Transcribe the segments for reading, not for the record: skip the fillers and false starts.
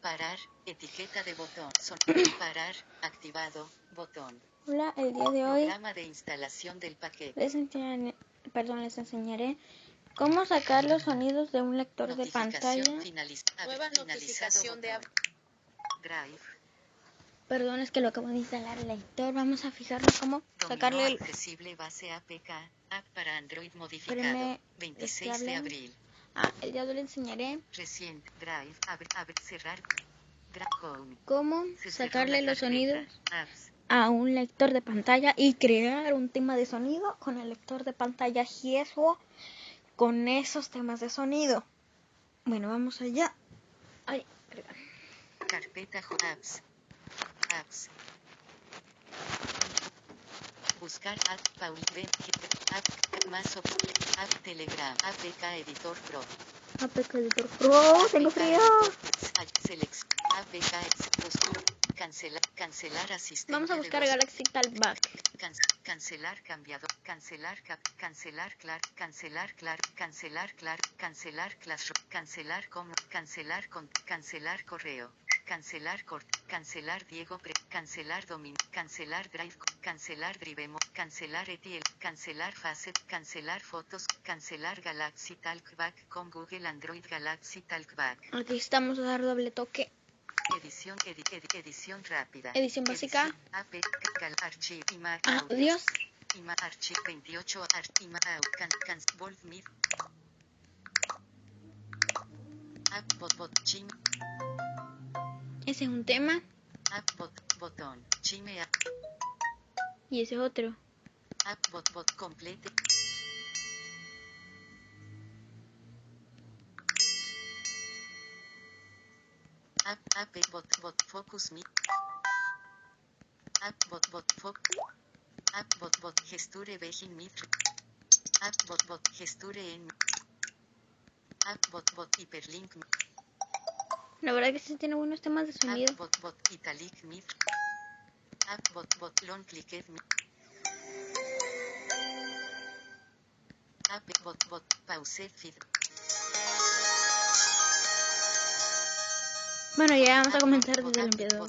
Parar, etiqueta de botón. Parar, activado, botón. Hola, el día de hoy Programa de instalación del paquete. les enseñaré cómo sacar los sonidos de un lector de pantalla. Nueva notificación de Drive. Perdón, es que lo acabo de instalar el lector. Vamos a fijarnos cómo sacarle el... accesible base APK, app para Android modificado. Espérenme, 26 de abril. El día de hoy les enseñaré Reciente, Drive, abre, cerrar. Home. Cómo sacarle los sonidos Apps. a un lector de pantalla y crear un tema de sonido con el lector de pantalla Giesgo con esos temas de sonido. Bueno, vamos allá. Ay, Carpeta Apps. Apps. Buscar app Paul app más app Telegram APK Editor Pro. APK Editor Pro, tengo frío. Cancelar asistente. Vamos a buscar Galaxy Talkback. Cancelar cambiador. Cancelar cancelar cancelar correo. Cancelar Diego cancelar dominio, cancelar drive, cancelar drivemo, cancelar etiel, cancelar facet, cancelar fotos, cancelar Galaxy Talkback con Google Android Galaxy Talkback. Aquí estamos a dar doble toque. Edición rápida. Edición básica. Archive, Adiós. Archive 28 Wolf Mid. Chim. Ese es un tema. Botón. Chime. Y ese es otro. Complete. Focus me. Gesture Begin mit. Gesture en. Hyperlink. La verdad que sí tiene buenos temas de sonido. Italic mit. Long clicked mit. Pause feed. Bueno, ya vamos a comenzar desde el empezador.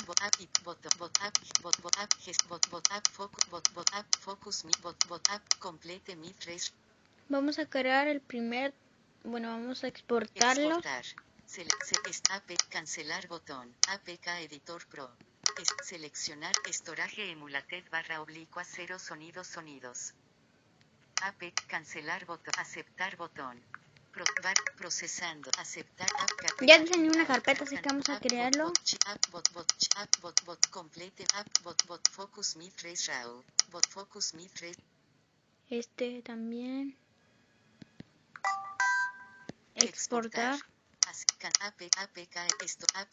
Vamos a crear el primer... Bueno, vamos a exportarlo. Cancelar botón. APK Editor Pro. Seleccionar Storage Emulated // 0 sonidos. APK cancelar botón. Aceptar botón. Procesando. Aceptar. Ya diseñé una carpeta, así que vamos a crearlo. Complete. Focus me trace raw. Focus me trace. Este también. Exportar.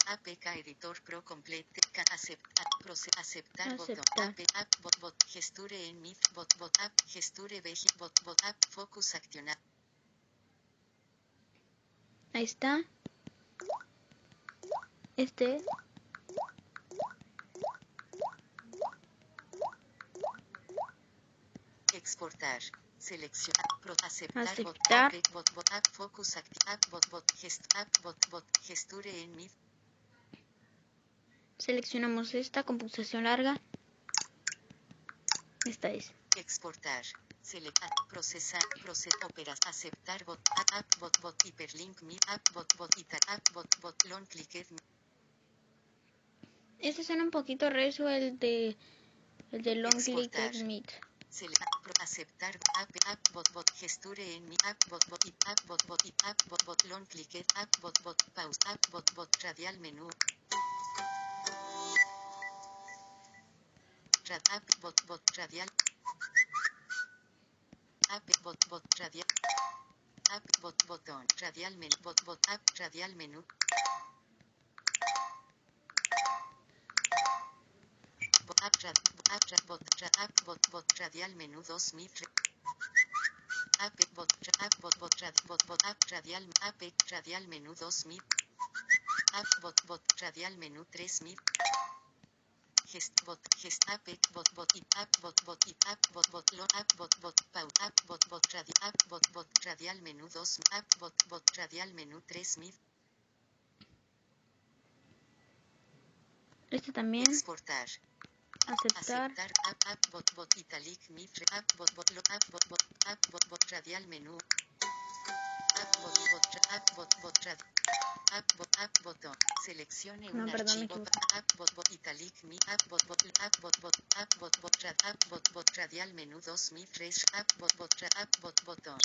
APK Editor Pro complete. Aceptar botón. Gesture en mit. Gesture Begin. Focus accionar. Ahí está. Este. Exportar. Seleccionar. Aceptar. Focus gesture en mid. Seleccionamos esta con pulsación larga. Esta es. Exportar. Procesar. Operas. Aceptar hiperlink mid. Long clicked. Este suena un poquito recio, el de Long Clicked Meet. Aceptar gesture en mi long clicked pause radial menú radial radial botón radial menú radial menú radial menú 2000 radial menú 2000 radial menú 3000 radial menú 2 radial menú 3000 Este también. Exportar. Aceptar. App bot italic mitre app bot radial menú. App botón. Seleccione un archivo. App bot italic mi app bot radial menú 2 mitres app bot botón.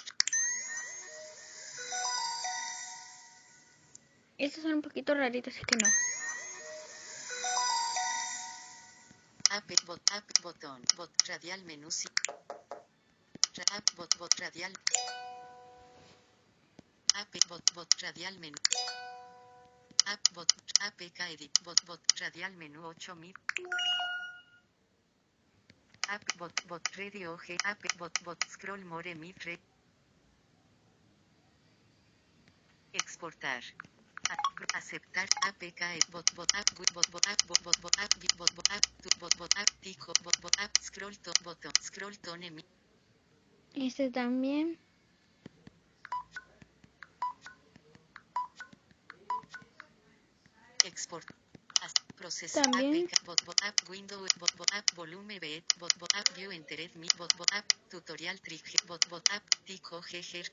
Estos son un poquito raritos, así que no. App botón. Bot radial menú. App bot radial. App bot radial menú. App bot APK edit bot radial menú 8000. App bot ready OG app bot scroll more mitre. Exportar. Aceptar APK bot app scroll to botón scroll tone mi. Este también. Export. Proceso También. APK bot app window bot app volume bet bot app view entered mi bot app tutorial trick bot app tico gg.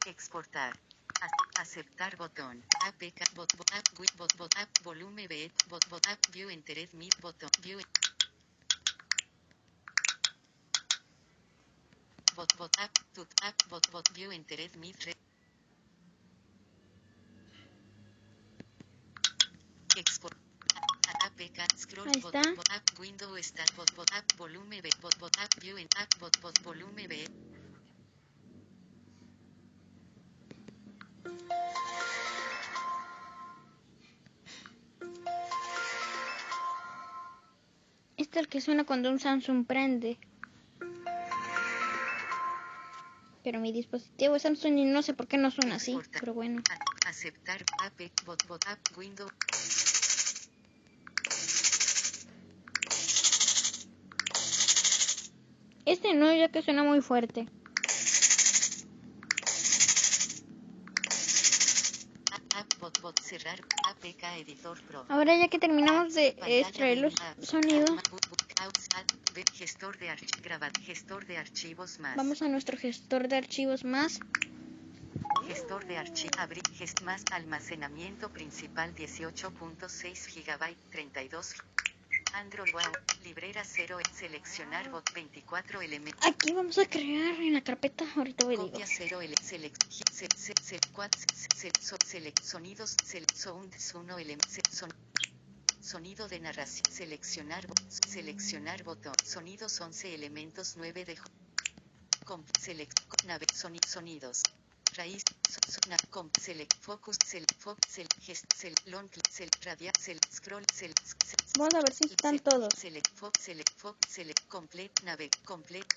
Exportar. Aceptar botón. APK bot app volume bet bot app view entered mi botón view. Bot app tut app bot view entered mi export. APK scroll Ahí está. bot app window start bot app volume bet bot app view en app bot volume bet. Este es el que suena cuando un Samsung prende. Pero mi dispositivo es Samsung y no sé por qué no suena así. Exportar. Pero bueno. Aceptar bot app window. Este no, ya que suena muy fuerte. Bot cerrar APK editor pro. Ahora ya que terminamos de extraer los sonidos, Gestor de archivos más. vamos a nuestro gestor de archivos más. Gestor de archivos. Abrir más almacenamiento principal 18.6 GB 32. Android Wow. Librera 0. Seleccionar bot 24 elementos. Aquí vamos a crear en la carpeta. Ahorita voy a Copia 0 sonidos sounds 1 sonido de narración. Seleccionar botón. Sonidos 11 elementos 9 de sonidos. Raíz. Focus. Long. Radial. Scroll. Vamos a ver si están todos. Complete. Complete.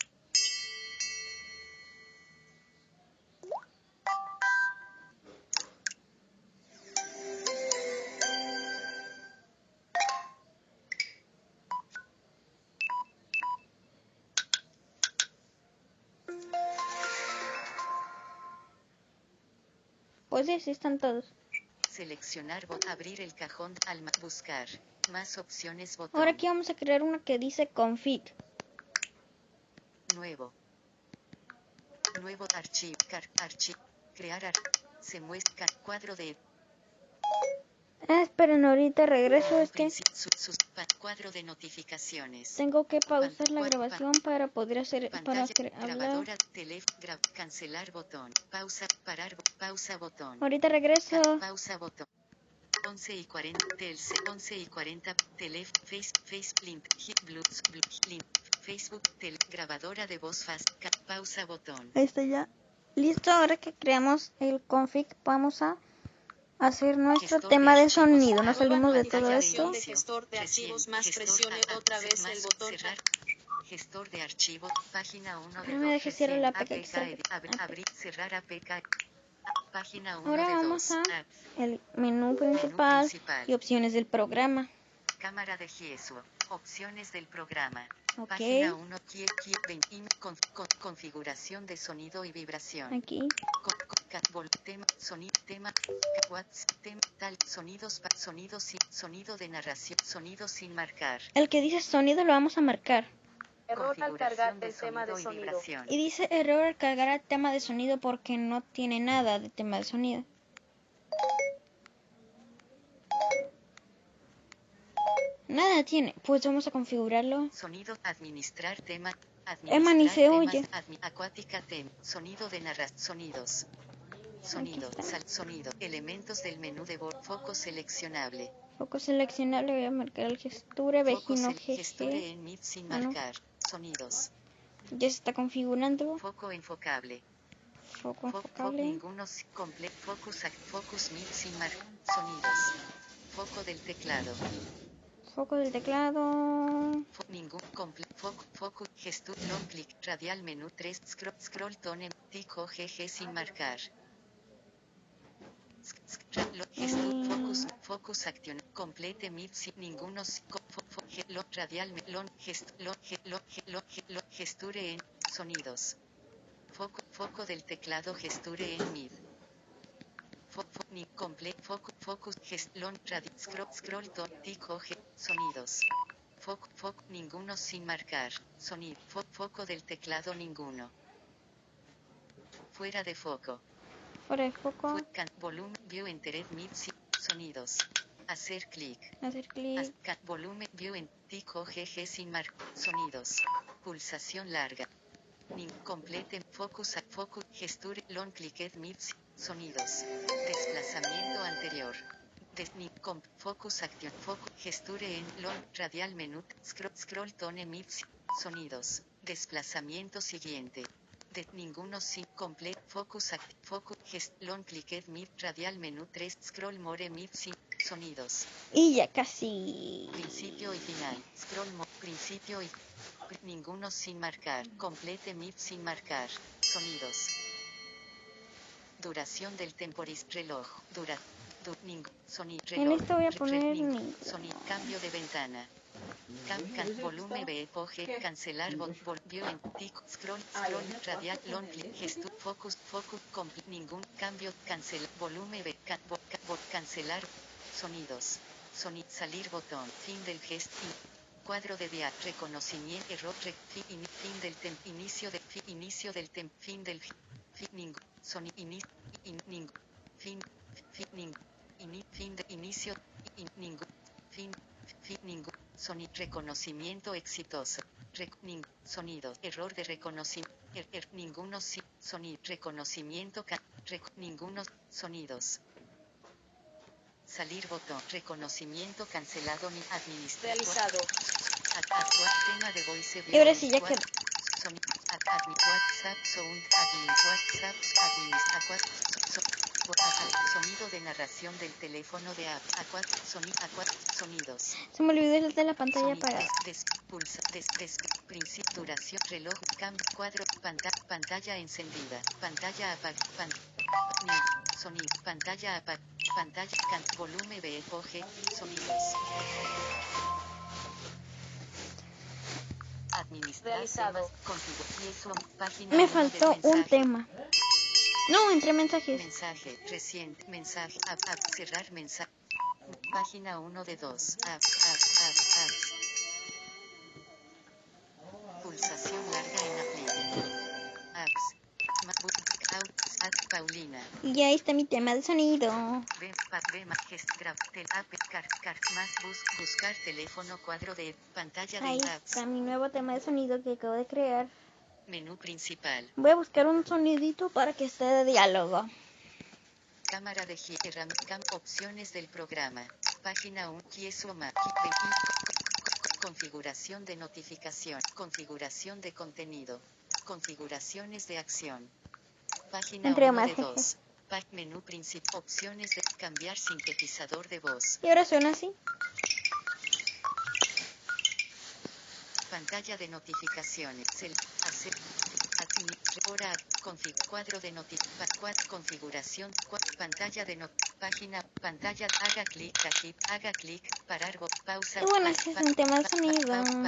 Pues sí están todos. Seleccionar abrir el cajón buscar más opciones botón. Ahora aquí vamos a crear una que dice config. Nuevo archivo crear se muestra cuadro de Esperen, ahorita regreso. Es que cuadro de notificaciones. tengo que pausar la grabación para poder hacer hablar. Cancelar botón. Pausa botón. Ahorita regreso. Pausa botón. 11:40 face link Facebook grabadora de voz fast pausa botón. Ahí está ya. Listo, ahora que creamos el config vamos a hacer nuestro tema de sonido. Nos salimos de todo esto. Gestor de archivos más presione otra vez el botón. Gestor de archivos, página 1 de me deje cierrar la APK. Abrir, cerrar APK. Página 1 ahora de vamos 2. a el menú principal y opciones del programa. Cámara de Giesua. Opciones del programa. Ok. Página 1. Configuración de sonido y vibración. Aquí. Sonido, tema, sonidos, sonido de narración, sonido sin marcar. El que dice sonido lo vamos a marcar. Error al cargar el tema de y sonido. vibración. Y dice error al cargar el tema de sonido porque no tiene nada de tema de sonido. Nada tiene. Pues vamos a configurarlo. Sonido, administrar tema, Emma ni se oye. acuática tema, sonido de narración, sonidos. Sonido, sonido, elementos del menú de foco seleccionable. Foco seleccionable, voy a marcar el gesture, vejino Gesture GG. en mid sin Ah, no. marcar. Sonidos. Ya se está configurando. Foco enfocable. Foco enfocable. Ninguno focus mid sin marcar. Sonidos. Foco del teclado. Foco del teclado. Ningún focus gesture long click radial menú 3 scroll tone tico GG sin marcar. Focus action complete mid sin ninguno radial gesture en sonidos. Foco del teclado gesture en mid. Focus scroll tico sonidos. Ninguno sin marcar. Sonido. Foco del teclado ninguno. Fuera de foco. Fuera de foco. Volumen view entered mid sonidos. Hacer clic. Hacer clic. Volumen view en tico GG sin marcar. Sonidos. Pulsación larga. Complete focus gesture long clicked mid sonidos. Desplazamiento anterior. Focus action focus gesture en long radial menú scroll tone mid sonidos. Desplazamiento siguiente. Ninguno sin complete focus long clicked mid radial menú 3 scroll more mid sonidos. Y ya casi. Principio y final. Scroll principio y ninguno sin marcar. Complete mid sin marcar. Sonidos. Duración del temporis reloj. Sonido En reloj. esto voy a poner Sonido. Cambio de ventana. Volumen BPG, cancelar view en tico, scroll, radial, long click, gesto, focus, ningún cambio, volumen B, cancelar, sonidos, salir botón, fin del gesto, cuadro de día, reconocimiento, error, fin del inicio del fin del ningún, fin de inicio, ningún. Reconocimiento exitoso. Sonido. Error de reconocimiento. Ninguno. Sonido. Reconocimiento. Ninguno. Sonidos. Salir botón. Reconocimiento cancelado. Realizado. Tema de voice. Y ahora sí ya quedó. WhatsApp. Sound. WhatsApp. Sonido de narración del teléfono de app. Sonidos. Se me olvidó el de la pantalla para. Duración, reloj, cambio, cuadro, pantalla encendida, pantalla apagada, sonido, pantalla apagada, pantalla, volumen BPG, sonidos. Administrar Realizado. página Me 1 faltó del un mensaje. tema. No, entre mensajes. Mensaje, reciente, mensaje, cerrar mensaje. Página 1 de 2. Pulsación larga en apps. Paulina. Y ahí está mi tema de sonido. Buscar teléfono cuadro de pantalla de Ahí apps. está mi nuevo tema de sonido que acabo de crear. Menú principal. Voy a buscar un sonidito para que esté de diálogo. Cámara de opciones del programa. Página 1. Configuración de notificación. Configuración de contenido. Configuraciones de acción. Página Entre 1 de más, 2. Menú principal. Opciones de cambiar sintetizador de voz. Y ahora suena así. Pantalla de notificaciones. Hacer. Hora. Cuadro de configuración. Pantalla de página. Pantalla. Haga clic aquí. Haga clic. Parar. Pausa. Y bueno, ese es un tema de sonido.